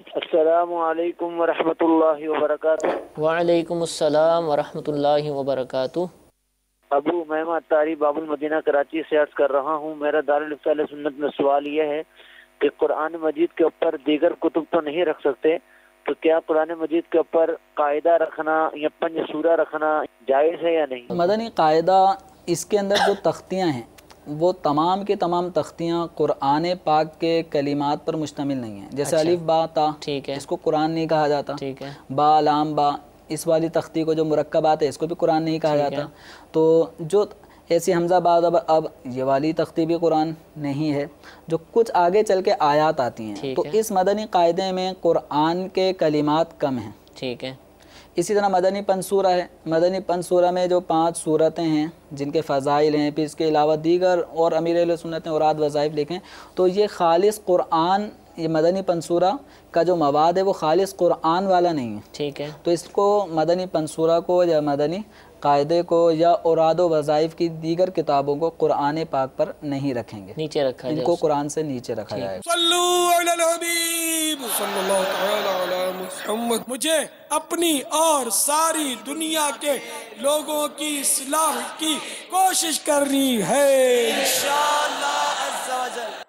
السلام علیکم ورحمۃ اللہ وبرکاتہ۔ وعلیکم السلام ورحمۃ اللہ وبرکاتہ۔ ابو میمہ طاری باب المدینہ کراچی سے عرض کر رہا ہوں، میرا دارالفتہ اہل سنت میں سوال یہ ہے کہ قرآن مجید کے اوپر دیگر کتب تو نہیں رکھ سکتے، تو کیا قرآن مجید کے اوپر قاعدہ رکھنا یا پنج سورہ رکھنا جائز ہے یا نہیں؟ مدنی قاعدہ، اس کے اندر جو تختیاں ہیں وہ تمام کے تمام تختیاں قرآن پاک کے کلمات پر مشتمل نہیں ہیں۔ جیسے الف با تا، ٹھیک ہے، اس کو قرآن نہیں کہا جاتا۔ ٹھیک ہے، با لام با، اس والی تختی کو جو مرکبات ہے اس کو بھی قرآن نہیں کہا جاتا۔ تو جو ایسی حمزہ بعد اب یہ والی تختی بھی قرآن نہیں ہے۔ جو کچھ آگے چل کے آیات آتی ہیں تو اس مدنی قاعدے میں قرآن کے کلمات کم ہیں۔ ٹھیک ہے۔ اسی طرح مدنی پنج سورہ ہے، مدنی پنج سورہ میں جو 5 صورتیں ہیں جن کے فضائل ہیں، پھر اس کے علاوہ دیگر اور امیر اہل سنت نے اوراد وظائف لکھیں، تو یہ خالص قرآن، یہ مدنی پنج سورہ کا جو مواد ہے وہ خالص قرآن والا نہیں ہے۔ ٹھیک ہے، تو اس کو مدنی پنج سورہ کو یا مدنی قاعدے کو یا اوراد و وظائف کی دیگر کتابوں کو قرآن پاک پر نہیں رکھیں گے، نیچے رکھا ان جائے، کو قرآن سے نیچے رکھا جائے گا۔ صلو علی الحبیب صلی اللہ تعالی علی محمد۔ مجھے اپنی اور ساری دنیا کے لوگوں کی اصلاح کی کوشش کرنی ہے انشاءاللہ عز و جل۔